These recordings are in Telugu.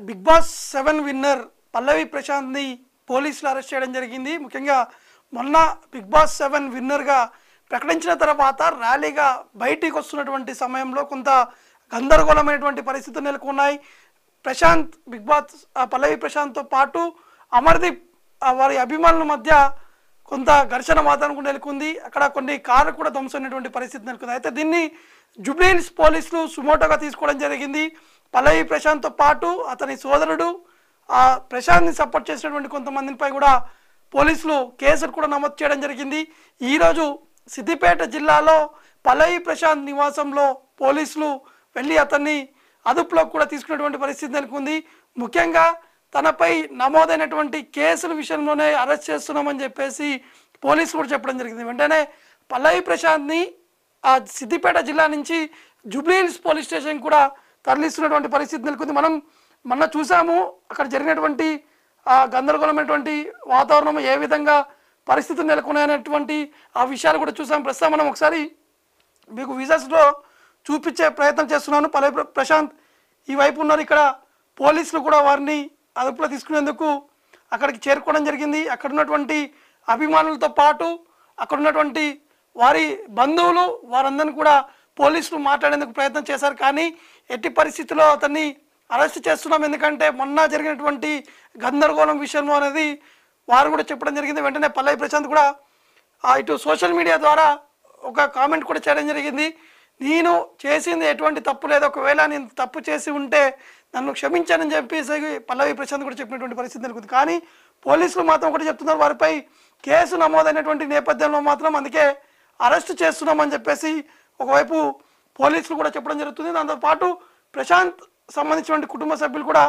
బిగ్ బాస్ 7 విన్నర్ పల్లవి ప్రశాంత్ని పోలీసులు అరెస్ట్ చేయడం జరిగింది. ముఖ్యంగా మొన్న బిగ్ బాస్ 7 విన్నర్గా ప్రకటించిన తర్వాత ర్యాలీగా బయటికి వస్తున్నటువంటి సమయంలో కొంత గందరగోళమైనటువంటి పరిస్థితులు నెలకొన్నాయి. ప్రశాంత్ బిగ్ బాస్ పల్లవి ప్రశాంత్తో పాటు అమర్దీప్ వారి అభిమానుల మధ్య కొంత ఘర్షణ వాతావరణం నెలకొంది. అక్కడ కొన్ని కార్లు కూడా ధ్వంసమైనటువంటి పరిస్థితి నెలకొంది. అయితే దీన్ని జూబ్లీహిల్స్ పోలీసులు సుమోటోగా తీసుకోవడం జరిగింది. పల్లవి ప్రశాంత్తో పాటు అతని సోదరుడు ప్రశాంత్ని సపోర్ట్ చేసినటువంటి కొంతమందిపై కూడా పోలీసులు కేసులు కూడా నమోదు చేయడం జరిగింది. ఈరోజు సిద్దిపేట జిల్లాలో పల్లవి ప్రశాంత్ నివాసంలో పోలీసులు వెళ్ళి అతన్ని అదుపులో కూడా తీసుకున్నటువంటి పరిస్థితి నెలకొంది. ముఖ్యంగా తనపై నమోదైనటువంటి కేసుల విషయంలోనే అరెస్ట్ చేస్తున్నామని చెప్పేసి పోలీసులు కూడా చెప్పడం జరిగింది. వెంటనే పల్లవి ప్రశాంత్ని సిద్దిపేట జిల్లా నుంచి జూబ్లీహిల్స్ పోలీస్ స్టేషన్ కూడా తరలిస్తున్నటువంటి పరిస్థితి నెలకొంది. మనం మొన్న చూసాము అక్కడ జరిగినటువంటి గందరగోళమైనటువంటి వాతావరణం ఏ విధంగా పరిస్థితులు నెలకొన్నాయనేటువంటి ఆ విషయాలు కూడా చూసాం. ప్రస్తుతం మనం ఒకసారి మీకు విజువల్స్లో చూపించే ప్రయత్నం చేస్తున్నాను. పల్లవి ప్రశాంత్ ఈ వైపు ఉన్నారు. ఇక్కడ పోలీసులు కూడా వారిని అదుపులో తీసుకునేందుకు అక్కడికి చేరుకోవడం జరిగింది. అక్కడ ఉన్నటువంటి అభిమానులతో పాటు అక్కడ ఉన్నటువంటి వారి బంధువులు వారందరినీ కూడా పోలీసులు మాట్లాడేందుకు ప్రయత్నం చేశారు. కానీ ఎట్టి పరిస్థితుల్లో అతన్ని అరెస్ట్ చేస్తున్నాం, ఎందుకంటే మొన్న జరిగినటువంటి గందరగోళం విషయంలో అనేది వారు కూడా చెప్పడం జరిగింది. వెంటనే పల్లవి ప్రశాంత్ కూడా ఇటు సోషల్ మీడియా ద్వారా ఒక కామెంట్ కూడా చేయడం జరిగింది. నేను చేసింది ఎటువంటి తప్పు లేదు, ఒకవేళ నేను తప్పు చేసి ఉంటే నన్ను క్షమించానని చెప్పేసి పల్లవి ప్రశాంత్ కూడా చెప్పినటువంటి పరిస్థితి నెలకొంది. కానీ పోలీసులు మాత్రం ఒకటి చెప్తున్నారు, వారిపై కేసు నమోదైనటువంటి నేపథ్యంలో మాత్రం అందుకే అరెస్ట్ చేస్తున్నామని చెప్పేసి ఒకవైపు పోలీసులు కూడా చెప్పడం జరుగుతుంది. దాంతోపాటు ప్రశాంత్ సంబంధించినటువంటి కుటుంబ సభ్యులు కూడా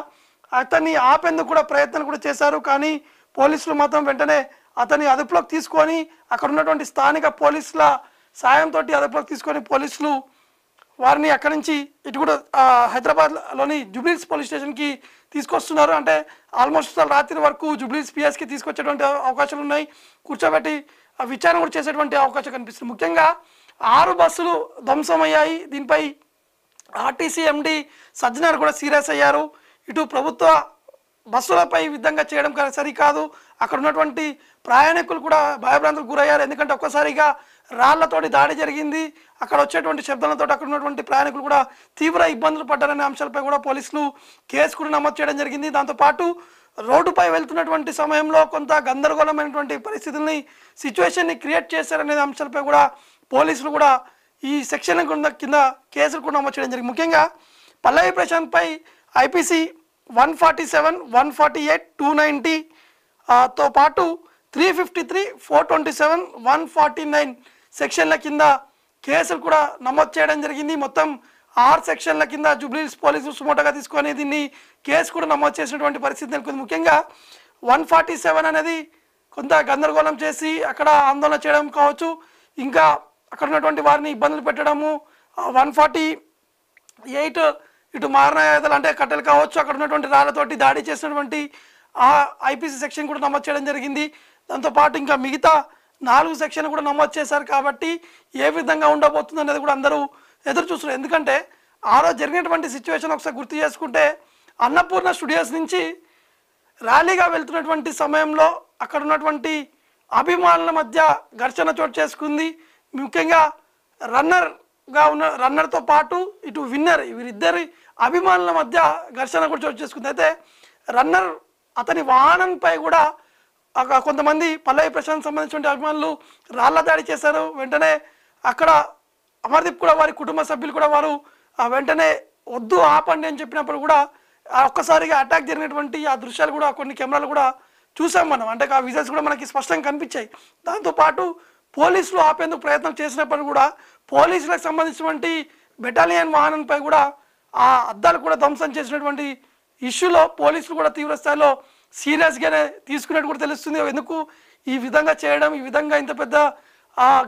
అతన్ని ఆపేందుకు కూడా ప్రయత్నం కూడా చేశారు. కానీ పోలీసులు మాత్రం వెంటనే అతన్ని అదుపులోకి తీసుకొని అక్కడ ఉన్నటువంటి స్థానిక పోలీసుల సాయంతో అదుపులోకి తీసుకొని పోలీసులు వారిని అక్కడి నుంచి ఇటు కూడా హైదరాబాద్లోని జూబ్లీహిల్స్ పోలీస్ స్టేషన్కి తీసుకొస్తున్నారు. అంటే ఆల్మోస్ట్ రాత్రి వరకు జూబ్లీహిల్స్ పిఎస్కి తీసుకొచ్చేటువంటి అవకాశాలు ఉన్నాయి. కూర్చోబెట్టి విచారణ కూడా చేసేటువంటి అవకాశం కనిపిస్తుంది. ముఖ్యంగా 6 బస్సులు ధ్వంసమయ్యాయి. దీనిపై ఆర్టీసీ ఎండి సజ్జనర్ కూడా సీరియస్ అయ్యారు. ఇటు ప్రభుత్వ బస్సులపై ఈ విధంగా చేయడం సరికాదు, అక్కడ ఉన్నటువంటి ప్రయాణికులు కూడా భయభ్రాంతులకు గురయ్యారు. ఎందుకంటే ఒక్కసారిగా రాళ్లతోటి దాడి జరిగింది, అక్కడ వచ్చేటువంటి శబ్దాలతో అక్కడ ఉన్నటువంటి ప్రయాణికులు కూడా తీవ్ర ఇబ్బందులు పడ్డారనే అంశాలపై కూడా పోలీసులు కేసు కూడా నమోదు చేయడం జరిగింది. దాంతోపాటు రోడ్డుపై వెళ్తున్నటువంటి సమయంలో కొంత గందరగోళమైనటువంటి పరిస్థితుల్ని సిచ్యువేషన్ని క్రియేట్ చేశారనే అంశాలపై కూడా పోలీసులు కూడా ఈ సెక్షన్ కింద కేసులు కూడా నమోదు చేయడం జరిగింది. ముఖ్యంగా పల్లవి ప్రశాంత్పై ఐపీసీ 147, 148, 290 తో పాటు 353, 427, 149 సెక్షన్ల కింద కేసులు కూడా నమోదు చేయడం జరిగింది. మొత్తం 6 సెక్షన్ల కింద జూబ్లీహిల్స్ పోలీసులు సుమోటోగా తీసుకొని దీన్ని కేసు కూడా నమోదు చేసినటువంటి పరిస్థితి నెలకొంది. ముఖ్యంగా 147 అనేది కొంత గందరగోళం చేసి అక్కడ ఆందోళన చేయడం కావచ్చు, ఇంకా అక్కడ ఉన్నటువంటి వారిని ఇబ్బందులు పెట్టడము, 148 ఇటు మారణాయుధాలు అంటే కట్టెలు కావచ్చు, అక్కడ ఉన్నటువంటి రాళ్లతోటి దాడి చేసినటువంటి ఐపీసీ సెక్షన్ కూడా నమోదు చేయడం జరిగింది. దాంతోపాటు ఇంకా మిగతా 4 సెక్షన్ కూడా నమోదు చేశారు. కాబట్టి ఏ విధంగా ఉండబోతుంది అనేది కూడా అందరూ ఎదురు చూస్తున్నారు. ఎందుకంటే ఆ రోజు జరిగినటువంటి సిచ్యువేషన్ ఒకసారి గుర్తు చేసుకుంటే అన్నపూర్ణ స్టూడియోస్ నుంచి ర్యాలీగా వెళ్తున్నటువంటి సమయంలో అక్కడ ఉన్నటువంటి అభిమానుల మధ్య ఘర్షణ చోటు చేసుకుంది. ముఖ్యంగా రన్నర్తో పాటు ఇటు విన్నర్ వీరిద్దరి అభిమానుల మధ్య ఘర్షణ కూడా చోటు చేసుకుంది. అయితే రన్నర్ అతని వాహనంపై కూడా కొంతమంది పల్లవి ప్రశాంత్ సంబంధించిన అభిమానులు రాళ్ల దాడి చేశారు. వెంటనే అక్కడ అమర్దీప్ కూడా వారి కుటుంబ సభ్యులు కూడా వారు వెంటనే వద్దు ఆపండి అని చెప్పినప్పుడు కూడా ఒక్కసారిగా అటాక్ జరిగినటువంటి ఆ దృశ్యాలు కూడా కొన్ని కెమెరాలు కూడా చూసాం మనం. అంటే ఆ విజువల్స్ కూడా మనకి స్పష్టంగా కనిపించాయి. దాంతోపాటు పోలీసులు ఆపేందుకు ప్రయత్నం చేసినప్పుడు కూడా పోలీసులకు సంబంధించినటువంటి బెటాలియన్ వాహనంపై కూడా ఆ అద్దాలు కూడా ధ్వంసం చేసినటువంటి ఇష్యూలో పోలీసులు కూడా తీవ్ర స్థాయిలో సీరియస్గానే తీసుకున్నట్టు కూడా తెలుస్తుంది. ఎందుకు ఈ విధంగా చేయడం, ఈ విధంగా ఇంత పెద్ద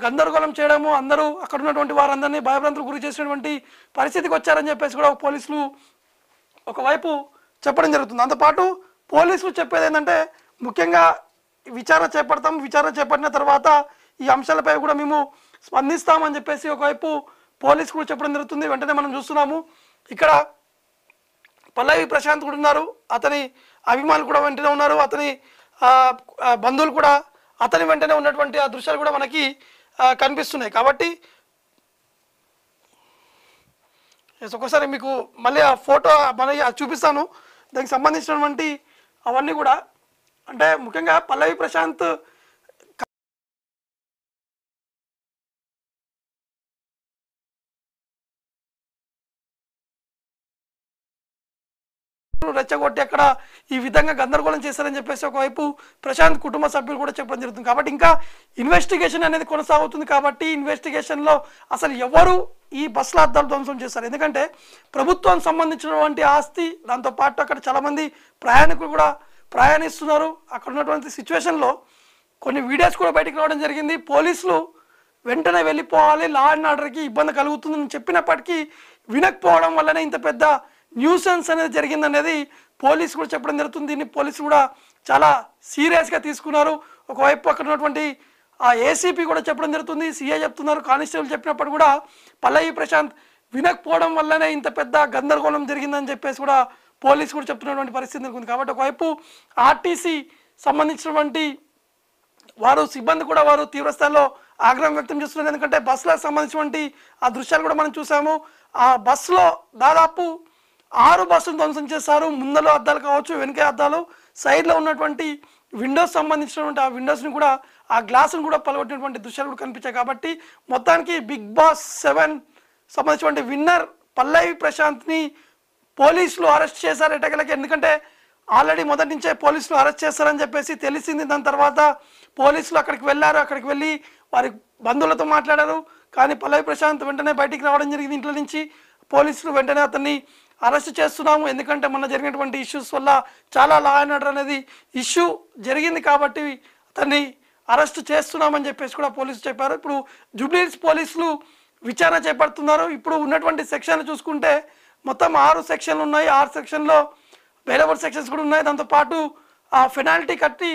గందరగోళం చేయడము, అందరూ అక్కడ ఉన్నటువంటి వారందరినీ భయభ్రాంతులకు గురి చేసినటువంటి పరిస్థితికి వచ్చారని చెప్పేసి కూడా పోలీసులు ఒకవైపు చెప్పడం జరుగుతుంది. దాంతోపాటు పోలీసులు చెప్పేది ఏంటంటే ముఖ్యంగా విచారణ చేపడతాం, విచారణ చేపట్టిన తర్వాత ఈ అంశాలపై కూడా మేము స్పందిస్తామని చెప్పేసి ఒకవైపు పోలీసు కూడా చెప్పడం జరుగుతుంది. వెంటనే మనం చూస్తున్నాము ఇక్కడ పల్లవి ప్రశాంత్ కూడా ఉన్నారు, అతని అభిమానులు కూడా వెంటనే ఉన్నారు, అతని బంధువులు కూడా అతని వెంటనే ఉన్నటువంటి ఆ దృశ్యాలు కూడా మనకి కనిపిస్తున్నాయి. కాబట్టి ఒకసారి మీకు మళ్ళీ ఆ ఫోటో చూపిస్తాను. దానికి సంబంధించినటువంటి అవన్నీ కూడా అంటే ముఖ్యంగా పల్లవి ప్రశాంత్ రెచ్చగొట్టి అక్కడ ఈ విధంగా గందరగోళం చేశారని చెప్పేసి ఒకవైపు ప్రశాంత్ కుటుంబ సభ్యులు కూడా చెప్పడం జరుగుతుంది. కాబట్టి ఇంకా ఇన్వెస్టిగేషన్ అనేది కొనసాగుతుంది. కాబట్టి ఇన్వెస్టిగేషన్లో అసలు ఎవరు ఈ బస్సుల అద్దాలు ధ్వంసం చేస్తారు, ఎందుకంటే ప్రభుత్వానికి సంబంధించినటువంటి ఆస్తి, దాంతోపాటు అక్కడ చాలామంది ప్రయాణికులు కూడా ప్రయాణిస్తున్నారు. అక్కడ ఉన్నటువంటి సిచ్యువేషన్లో కొన్ని వీడియోస్ కూడా బయటకు రావడం జరిగింది. పోలీసులు వెంటనే వెళ్ళిపోవాలి, లా అండ్ ఆర్డర్కి ఇబ్బంది కలుగుతుందని చెప్పినప్పటికీ వినకపోవడం వల్లనే ఇంత పెద్ద న్యూసెన్స్ అనేది జరిగిందనేది పోలీసు కూడా చెప్పడం జరుగుతుంది. దీన్ని పోలీసులు కూడా చాలా సీరియస్గా తీసుకున్నారు. ఒకవైపు అక్కడ ఉన్నటువంటి ఆ ఏసీపీ కూడా చెప్పడం జరుగుతుంది, సీఐ చెప్తున్నారు, కానిస్టేబుల్ చెప్పినప్పుడు కూడా పల్లవి ప్రశాంత్ వినకపోవడం వల్లనే ఇంత పెద్ద గందరగోళం జరిగిందని చెప్పేసి కూడా పోలీసు కూడా చెప్తున్నటువంటి పరిస్థితి ఉంది. కాబట్టి ఒకవైపు ఆర్టీసీ సంబంధించినటువంటి వారు సిబ్బంది కూడా వారు తీవ్రస్థాయిలో ఆగ్రహం వ్యక్తం చేస్తున్నారు. ఎందుకంటే బస్సులకు సంబంధించినటువంటి ఆ దృశ్యాలు కూడా మనం చూసాము. ఆ బస్సులో దాదాపు 6 బస్సులు ధ్వంసం చేశారు. ముందలో అద్దాలు కావచ్చు, వెనుక అద్దాలు, సైడ్లో ఉన్నటువంటి విండోస్ సంబంధించినటువంటి ఆ విండోస్ని కూడా ఆ గ్లాసును కూడా పలగొట్టినటువంటి దృశ్యాలు కూడా కనిపించాయి. కాబట్టి మొత్తానికి బిగ్ బాస్ 7 సంబంధించినటువంటి విన్నర్ పల్లవి ప్రశాంత్ని పోలీసులు అరెస్ట్ చేశారు ఎటకెలకి. ఎందుకంటే ఆల్రెడీ మొదటి నుంచే పోలీసులు అరెస్ట్ చేస్తారని చెప్పేసి తెలిసింది. దాని తర్వాత పోలీసులు అక్కడికి వెళ్ళారు, అక్కడికి వెళ్ళి వారి బంధువులతో మాట్లాడారు. కానీ పల్లవి ప్రశాంత్ వెంటనే బయటికి రావడం జరిగింది ఇంట్లో నుంచి. పోలీసులు వెంటనే అతన్ని అరెస్ట్ చేస్తున్నాము, ఎందుకంటే మొన్న జరిగినటువంటి ఇష్యూస్ వల్ల చాలా లా అండ్ ఆర్డర్ అనేది ఇష్యూ జరిగింది, కాబట్టి అతన్ని అరెస్ట్ చేస్తున్నామని చెప్పేసి కూడా పోలీసులు చెప్పారు. ఇప్పుడు జూబ్లీహిల్స్ పోలీసులు విచారణ చేపడుతున్నారు. ఇప్పుడు ఉన్నటువంటి సెక్షన్లు చూసుకుంటే మొత్తం 6 సెక్షన్లు ఉన్నాయి. 6 సెక్షన్లో వేలబుల్ సెక్షన్స్ కూడా ఉన్నాయి. దాంతోపాటు ఆ పెనాల్టీ కట్టి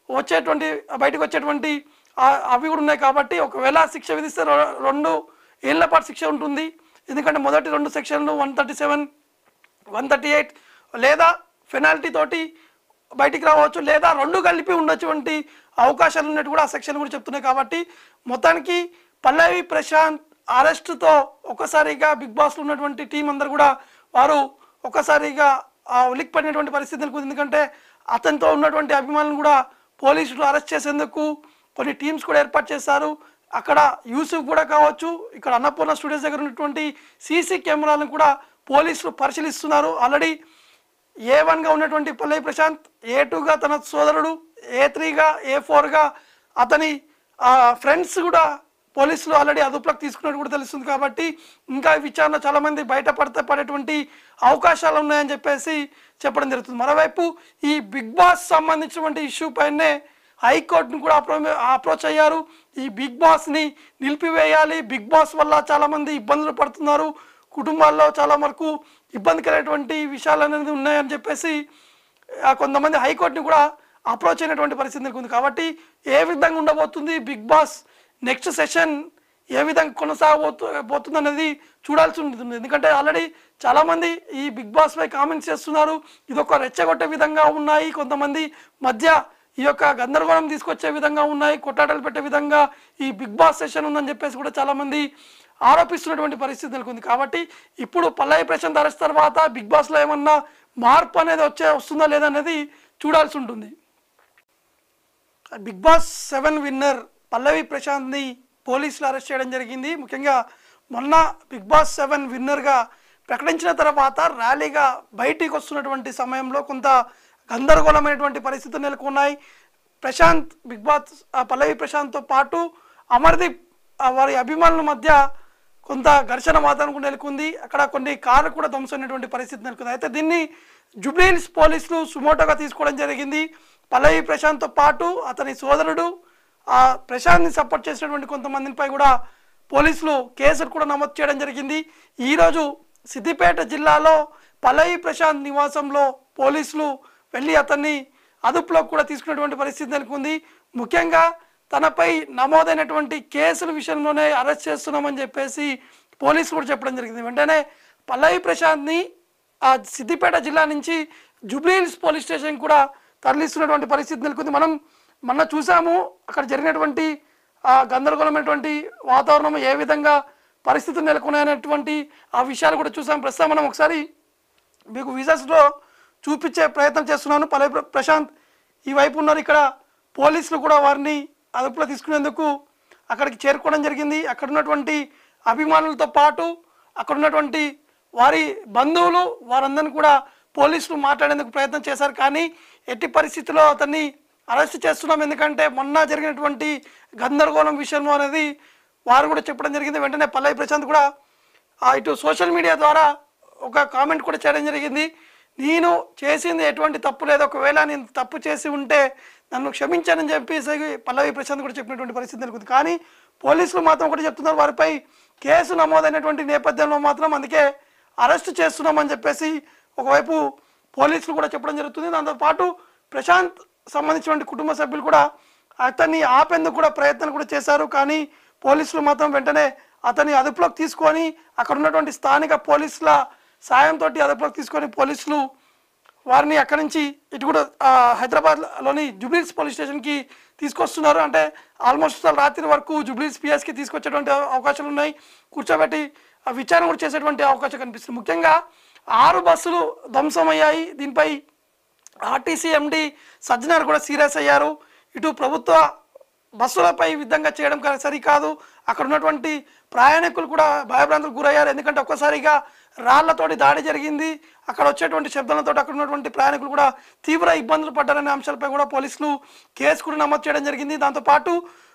వచ్చేటువంటి బయటకు వచ్చేటువంటి అవి కూడా ఉన్నాయి. కాబట్టి ఒకవేళ శిక్ష విధిస్తే 2 ఏళ్ల పాటు శిక్ష ఉంటుంది. ఎందుకంటే మొదటి 2 సెక్షన్లు 137, 138 లేదా పెనాల్టీ తోటి బయటికి రావచ్చు, లేదా 2 కలిపి ఉండొచ్చువంటి అవకాశాలు ఉన్నట్టు కూడా ఆ సెక్షన్ కూడా చెప్తున్నాయి. కాబట్టి మొత్తానికి పల్లవి ప్రశాంత్ అరెస్టుతో ఒక్కసారిగా బిగ్ బాస్లో ఉన్నటువంటి టీం అందరు కూడా వారు ఒక్కసారిగా ఉలిక్కిపడినటువంటి పరిస్థితి నెలకొంది. ఎందుకంటే అతనితో ఉన్నటువంటి అభిమానులను కూడా పోలీసులు అరెస్ట్ చేసేందుకు కొన్ని టీమ్స్ కూడా ఏర్పాటు చేశారు. అక్కడ యూసుఫ్ కూడా కావచ్చు, ఇక్కడ అన్నపూర్ణ స్టూడియోస్ దగ్గర ఉన్నటువంటి సీసీ కెమెరాలను కూడా పోలీసులు పరిశీలిస్తున్నారు. ఆల్రెడీ A1గా ఉన్నటువంటి పల్లవి ప్రశాంత్, A2గా తన సోదరుడు, A3గా, A4గా అతని ఫ్రెండ్స్ కూడా పోలీసులు ఆల్రెడీ అదుపులోకి తీసుకున్నట్టు కూడా తెలుస్తుంది. కాబట్టి ఇంకా విచారణ చాలామంది పడేటువంటి అవకాశాలు ఉన్నాయని చెప్పేసి చెప్పడం జరుగుతుంది. మరోవైపు ఈ బిగ్ బాస్ సంబంధించినటువంటి ఇష్యూ పైనే హైకోర్టును కూడా అప్రోచ్ అయ్యారు. ఈ బిగ్ బాస్ని నిలిపివేయాలి, బిగ్ బాస్ వల్ల చాలామంది ఇబ్బందులు పడుతున్నారు, కుటుంబాల్లో చాలా వరకు ఇబ్బంది కలిగేటువంటి విషయాలు అనేది ఉన్నాయని చెప్పేసి కొంతమంది హైకోర్టుని కూడా అప్రోచ్ అయినటువంటి పరిస్థితి నెలకొంది. కాబట్టి ఏ విధంగా ఉండబోతుంది బిగ్ బాస్ నెక్స్ట్ సెషన్, ఏ విధంగా కొనసాగబోతుంది అనేది చూడాల్సి ఉంటుంది. ఎందుకంటే ఆల్రెడీ చాలామంది ఈ బిగ్ బాస్పై కామెంట్స్ చేస్తున్నారు, ఇదొక రెచ్చగొట్టే విధంగా ఉన్నాయి, కొంతమంది మధ్య ఈ యొక్క గందరగోళం తీసుకొచ్చే విధంగా ఉన్నాయి, కొట్టాటలు పెట్టే విధంగా ఈ బిగ్ బాస్ సెషన్ ఉందని చెప్పేసి కూడా చాలామంది ఆరోపిస్తున్నటువంటి పరిస్థితి నెలకొంది. కాబట్టి ఇప్పుడు పల్లవి ప్రశాంత్ అరెస్ట్ తర్వాత బిగ్ బాస్లో ఏమన్నా మార్పు అనేది వస్తుందా లేదా అనేది చూడాల్సి ఉంటుంది. బిగ్ బాస్ 7 విన్నర్ పల్లవి ప్రశాంత్ని పోలీసులు అరెస్ట్ చేయడం జరిగింది. ముఖ్యంగా మొన్న బిగ్ బాస్ 7 విన్నర్గా ప్రకటించిన తర్వాత ర్యాలీగా బయటికి వస్తున్నటువంటి సమయంలో కొంత గందరగోళమైనటువంటి పరిస్థితులు నెలకొన్నాయి. ప్రశాంత్ బిగ్ బాస్ పల్లవి ప్రశాంత్తో పాటు అమర్దీప్ వారి అభిమానుల మధ్య కొంత ఘర్షణ వాతావరణం నెలకొంది. అక్కడ కొన్ని కార్లు కూడా ధ్వంసమైనటువంటి పరిస్థితి నెలకొంది. అయితే దీన్ని జూబ్లీహిల్స్ పోలీసులు సుమోటోగా తీసుకోవడం జరిగింది. పల్లవి ప్రశాంత్తో పాటు అతని సోదరుడు ప్రశాంత్ని సపోర్ట్ చేసినటువంటి కొంతమందిపై కూడా పోలీసులు కేసులు కూడా నమోదు చేయడం జరిగింది. ఈరోజు సిద్దిపేట జిల్లాలో పల్లవి ప్రశాంత్ నివాసంలో పోలీసులు వెళ్ళి అతన్ని అదుపులో కూడా తీసుకున్నటువంటి పరిస్థితి నెలకొంది. ముఖ్యంగా తనపై నమోదైనటువంటి కేసుల విషయంలోనే అరెస్ట్ చేస్తున్నామని చెప్పేసి పోలీసులు కూడా చెప్పడం జరిగింది. వెంటనే పల్లవి ప్రశాంత్ని ఆ సిద్దిపేట జిల్లా నుంచి జూబ్లీహిల్స్ పోలీస్ స్టేషన్ కూడా తరలిస్తున్నటువంటి పరిస్థితి నెలకొంది. మనం మొన్న చూసాము అక్కడ జరిగినటువంటి గందరగోళమైనటువంటి వాతావరణం, ఏ విధంగా పరిస్థితులు నెలకొన్నాయనేటువంటి ఆ విషయాలు కూడా చూసాం. ప్రస్తుతం మనం ఒకసారి మీకు విజువల్స్లో చూపించే ప్రయత్నం చేస్తున్నాను. పల్లవి ప్రశాంత్ ఈ వైపు ఉన్నారు. ఇక్కడ పోలీసులు కూడా వారిని అదుపులో తీసుకునేందుకు అక్కడికి చేరుకోవడం జరిగింది. అక్కడ ఉన్నటువంటి అభిమానులతో పాటు అక్కడ ఉన్నటువంటి వారి బంధువులు వారందరినీ కూడా పోలీసులు మాట్లాడేందుకు ప్రయత్నం చేశారు. కానీ ఎట్టి పరిస్థితుల్లో అతన్ని అరెస్ట్ చేస్తున్నాం, ఎందుకంటే మొన్న జరిగినటువంటి గందరగోళం విషయంలో అనేది వారు కూడా చెప్పడం జరిగింది. వెంటనే పల్లవి ప్రశాంత్ కూడా ఇటు సోషల్ మీడియా ద్వారా ఒక కామెంట్ కూడా చేయడం జరిగింది. నేను చేసింది ఎటువంటి తప్పు లేదు, ఒకవేళ నేను తప్పు చేసి ఉంటే నన్ను క్షమించానని చెప్పేసి పల్లవి ప్రశాంత్ కూడా చెప్పినటువంటి పరిస్థితి నెలకొంది. కానీ పోలీసులు మాత్రం ఒకటి చెప్తున్నారు, వారిపై కేసు నమోదైనటువంటి నేపథ్యంలో మాత్రం అందుకే అరెస్ట్ చేస్తున్నామని చెప్పేసి ఒకవైపు పోలీసులు కూడా చెప్పడం జరుగుతుంది. దాంతోపాటు ప్రశాంత్ సంబంధించినటువంటి కుటుంబ సభ్యులు కూడా అతన్ని ఆపేందుకు కూడా ప్రయత్నం కూడా చేశారు. కానీ పోలీసులు మాత్రం వెంటనే అతన్ని అదుపులోకి తీసుకొని అక్కడ ఉన్నటువంటి స్థానిక పోలీసుల సాయంతో అదుపులోకి తీసుకొని పోలీసులు వారిని అక్కడి నుంచి ఇటు కూడా హైదరాబాద్లోని జూబ్లీహిల్స్ పోలీస్ స్టేషన్కి తీసుకొస్తున్నారు. అంటే ఆల్మోస్ట్ రాత్రి వరకు జూబ్లీహిల్స్ పిఎస్కి తీసుకొచ్చేటువంటి అవకాశాలు ఉన్నాయి. కూర్చోబెట్టి విచారణ కూడా చేసేటువంటి అవకాశం కనిపిస్తుంది. ముఖ్యంగా 6 బస్సులు ధ్వంసమయ్యాయి. దీనిపై ఆర్టీసీ ఎండి సజ్జనార్ కూడా సీరియస్ అయ్యారు. ఇటు ప్రభుత్వ బస్సులపై ఈ విధంగా చేయడం సరికాదు, అక్కడ ఉన్నటువంటి ప్రయాణికులు కూడా భయభ్రాంతులకు గురయ్యారు. ఎందుకంటే ఒక్కసారిగా రాళ్లతోటి దాడి జరిగింది, అక్కడ వచ్చేటువంటి శబ్దాలతో అక్కడ ఉన్నటువంటి ప్రయాణికులు కూడా తీవ్ర ఇబ్బందులు పడ్డారనే అంశాలపై కూడా పోలీసులు కేసు కూడా నమోదు చేయడం జరిగింది. దాంతోపాటు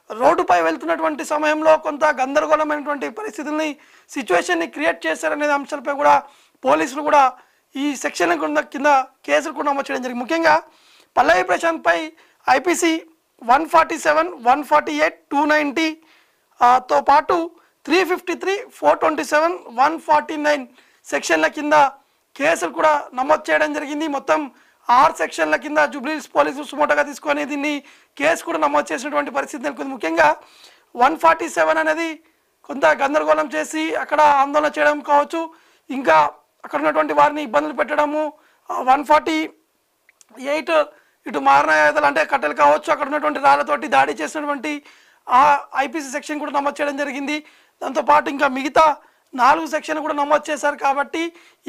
రోడ్డుపై వెళ్తున్నటువంటి సమయంలో కొంత గందరగోళమైనటువంటి పరిస్థితుల్ని సిచ్యువేషన్ని క్రియేట్ చేశారనే అంశాలపై కూడా పోలీసులు కూడా ఈ సెక్షన్ కింద కేసులు కూడా నమోదు చేయడం జరిగింది. ముఖ్యంగా పల్లవి ప్రశాంత్పై ఐపీసీ 147, 148, 290 తో పాటు 353, 427, 149 సెక్షన్ల కింద కేసులు కూడా నమోదు చేయడం జరిగింది. మొత్తం 6 సెక్షన్ల కింద జూబ్లీహిల్స్ పోలీసులు సుమోటోగా తీసుకొని దీన్ని కేసు కూడా నమోదు చేసినటువంటి పరిస్థితి నెలకొంది. ముఖ్యంగా 147 అనేది కొంత గందరగోళం చేసి అక్కడ ఆందోళన చేయడం కావచ్చు, ఇంకా అక్కడ ఉన్నటువంటి వారిని ఇబ్బందులు పెట్టడము. 148 ఇటు మారణాయుధాలు అంటే కట్టెలు కావచ్చు, అక్కడ ఉన్నటువంటి రాళ్లతోటి దాడి చేసినటువంటి ఆ ఐపీసీ సెక్షన్ కూడా నమోదు చేయడం జరిగింది. దాంతోపాటు ఇంకా మిగతా 4 సెక్షన్ కూడా నమోదు చేశారు. కాబట్టి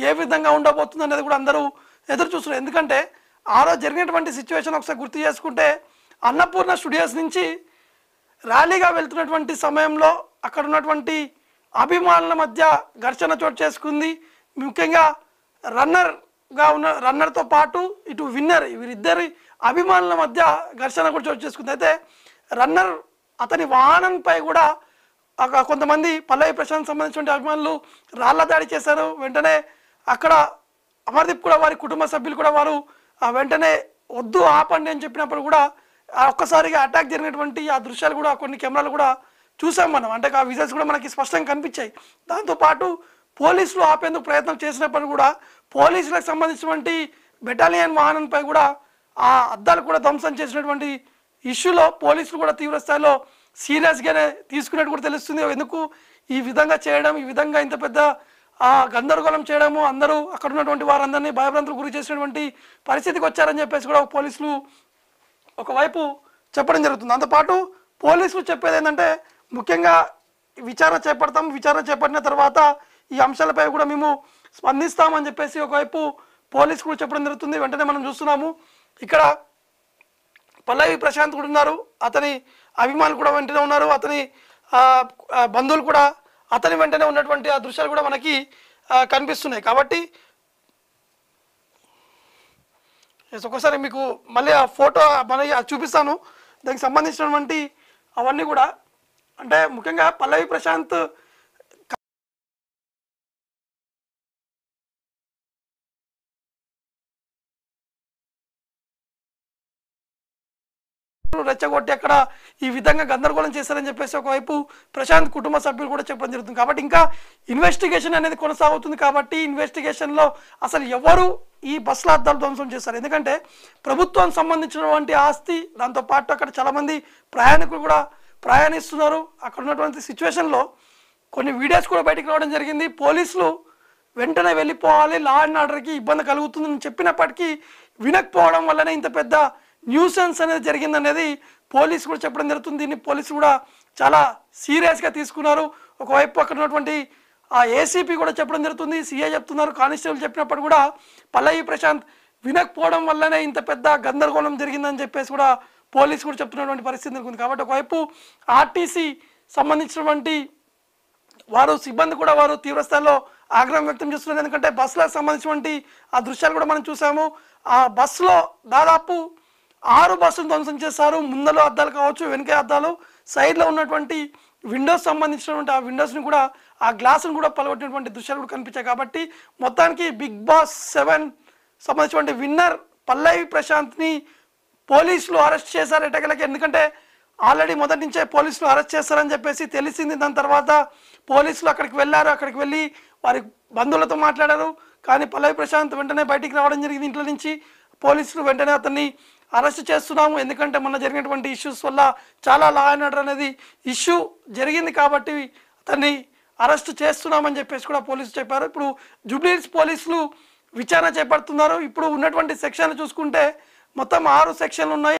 ఏ విధంగా ఉండబోతుంది అనేది కూడా అందరూ ఎదురు చూస్తున్నారు. ఎందుకంటే ఆ రోజు జరిగినటువంటి సిచ్యువేషన్ ఒకసారి గుర్తు చేసుకుంటే అన్నపూర్ణ స్టూడియోస్ నుంచి ర్యాలీగా వెళ్తున్నటువంటి సమయంలో అక్కడ ఉన్నటువంటి అభిమానుల మధ్య ఘర్షణ చోటు చేసుకుంది. ముఖ్యంగా రన్నర్తో పాటు ఇటు విన్నర్ వీరిద్దరి అభిమానుల మధ్య ఘర్షణ కూడా చోటు చేసుకుంది. అయితే రన్నర్ అతని వాహనంపై కూడా కొంతమంది పల్లవి ప్రశాంత్ సంబంధించిన అభిమానులు రాళ్ల దాడి చేశారు. వెంటనే అక్కడ అమర్దీప్ కూడా వారి కుటుంబ సభ్యులు కూడా వారు వెంటనే వద్దు ఆపండి అని చెప్పినప్పుడు కూడా ఒక్కసారిగా అటాక్ జరిగినటువంటి ఆ దృశ్యాలు కూడా కొన్ని కెమెరాలు కూడా చూసాం మనం. అంటే ఆ విజువల్స్ కూడా మనకి స్పష్టంగా కనిపించాయి. దాంతోపాటు పోలీసులు ఆపేందుకు ప్రయత్నం చేసినప్పుడు కూడా పోలీసులకు సంబంధించినటువంటి బెటాలియన్ వాహనంపై కూడా ఆ అద్దాలు కూడా ధ్వంసం చేసినటువంటి ఇష్యూలో పోలీసులు కూడా తీవ్ర స్థాయిలో సీరియస్గానే తీసుకున్నట్టు కూడా తెలుస్తుంది. ఎందుకు ఈ విధంగా చేయడం, ఈ విధంగా ఇంత పెద్ద గందరగోళం చేయడము, అందరూ అక్కడ ఉన్నటువంటి వారందరినీ భయభ్రాంతులకు గురి చేసినటువంటి పరిస్థితికి వచ్చారని చెప్పేసి కూడా పోలీసులు ఒకవైపు చెప్పడం జరుగుతుంది. దాంతోపాటు పోలీసులు చెప్పేది ఏంటంటే ముఖ్యంగా విచారణ చేపడతాం, విచారణ చేపట్టిన తర్వాత ఈ అంశాలపై కూడా మేము స్పందిస్తామని చెప్పేసి ఒకవైపు పోలీసు కూడా చెప్పడం జరుగుతుంది. వెంటనే మనం చూస్తున్నాము ఇక్కడ పల్లవి ప్రశాంత్ కూడా ఉన్నారు, అతని అభిమానులు కూడా వెంటనే ఉన్నారు, అతని బంధువులు కూడా అతని వెంటనే ఉన్నటువంటి ఆ దృశ్యాలు కూడా మనకి కనిపిస్తున్నాయి. కాబట్టి ఒకసారి మీకు మళ్ళీ ఆ ఫోటో మళ్ళీ చూపిస్తాను. దానికి సంబంధించినటువంటి అవన్నీ కూడా అంటే ముఖ్యంగా పల్లవి ప్రశాంత్ రెచ్చగొట్టి అక్కడ ఈ విధంగా గందరగోళం చేశారని చెప్పేసి ఒకవైపు ప్రశాంత్ కుటుంబ సభ్యులు కూడా చెప్పడం జరుగుతుంది. కాబట్టి ఇంకా ఇన్వెస్టిగేషన్ అనేది కొనసాగుతుంది. కాబట్టి ఇన్వెస్టిగేషన్లో అసలు ఎవరు ఈ బస్సుల అద్దాలు ధ్వంసం చేస్తారు, ఎందుకంటే ప్రభుత్వానికి సంబంధించినటువంటి ఆస్తి, దాంతోపాటు అక్కడ చాలామంది ప్రయాణికులు కూడా ప్రయాణిస్తున్నారు. అక్కడ ఉన్నటువంటి సిచ్యువేషన్లో కొన్ని వీడియోస్ కూడా బయటకు రావడం జరిగింది. పోలీసులు వెంటనే వెళ్ళిపోవాలి, లా అండ్ ఆర్డర్కి ఇబ్బంది కలుగుతుందని చెప్పినప్పటికీ వినకపోవడం వల్లనే ఇంత పెద్ద న్యూసెన్స్ అనేది జరిగిందనేది పోలీసు కూడా చెప్పడం జరుగుతుంది. దీన్ని పోలీసు కూడా చాలా సీరియస్గా తీసుకున్నారు. ఒకవైపు అక్కడ ఉన్నటువంటి ఆ ఏసీపీ కూడా చెప్పడం జరుగుతుంది, సిఐ చెప్తున్నారు, కానిస్టేబుల్ చెప్పినప్పుడు కూడా పల్లవి ప్రశాంత్ వినకపోవడం వల్లనే ఇంత పెద్ద గందరగోళం జరిగిందని చెప్పేసి కూడా పోలీసు కూడా చెప్తున్నటువంటి పరిస్థితి ఉంది. కాబట్టి ఒకవైపు ఆర్టీసీ సంబంధించినటువంటి వారు సిబ్బంది కూడా వారు తీవ్రస్థాయిలో ఆగ్రహం వ్యక్తం చేస్తున్నారు. ఎందుకంటే బస్సులకు సంబంధించినటువంటి ఆ దృశ్యాలు కూడా మనం చూసాము. ఆ బస్సులో దాదాపు 6 బస్సులు ధ్వంసం చేశారు. ముందలో అద్దాలు కావచ్చు, వెనుక అద్దాలు, సైడ్లో ఉన్నటువంటి విండోస్ సంబంధించినటువంటి ఆ విండోస్ని కూడా, ఆ గ్లాసును కూడా పలగొట్టినటువంటి దృశ్యాలు కూడా కనిపించాయి. కాబట్టి మొత్తానికి బిగ్ బాస్ 7 సంబంధించినటువంటి విన్నర్ పల్లవి ప్రశాంత్ని పోలీసులు అరెస్ట్ చేశారు ఎటకెలకి. ఎందుకంటే ఆల్రెడీ మొదటి నుంచే పోలీసులు అరెస్ట్ చేస్తారని చెప్పేసి తెలిసింది. దాని తర్వాత పోలీసులు అక్కడికి వెళ్ళారు. అక్కడికి వెళ్ళి వారి బంధువులతో మాట్లాడారు. కానీ పల్లవి ప్రశాంత్ వెంటనే బయటికి రావడం జరిగింది ఇంట్లో నుంచి. పోలీసులు వెంటనే అతన్ని అరెస్ట్ చేస్తున్నాము, ఎందుకంటే మొన్న జరిగినటువంటి ఇష్యూస్ వల్ల చాలా లా అండ్ ఆర్డర్ అనేది ఇష్యూ జరిగింది కాబట్టి అతన్ని అరెస్ట్ చేస్తున్నామని చెప్పేసి కూడా పోలీసులు చెప్పారు. ఇప్పుడు జూబ్లీహిల్స్ పోలీసులు విచారణ చేపడుతున్నారు. ఇప్పుడు ఉన్నటువంటి సెక్షన్లు చూసుకుంటే మొత్తం 6 సెక్షన్లు ఉన్నాయి.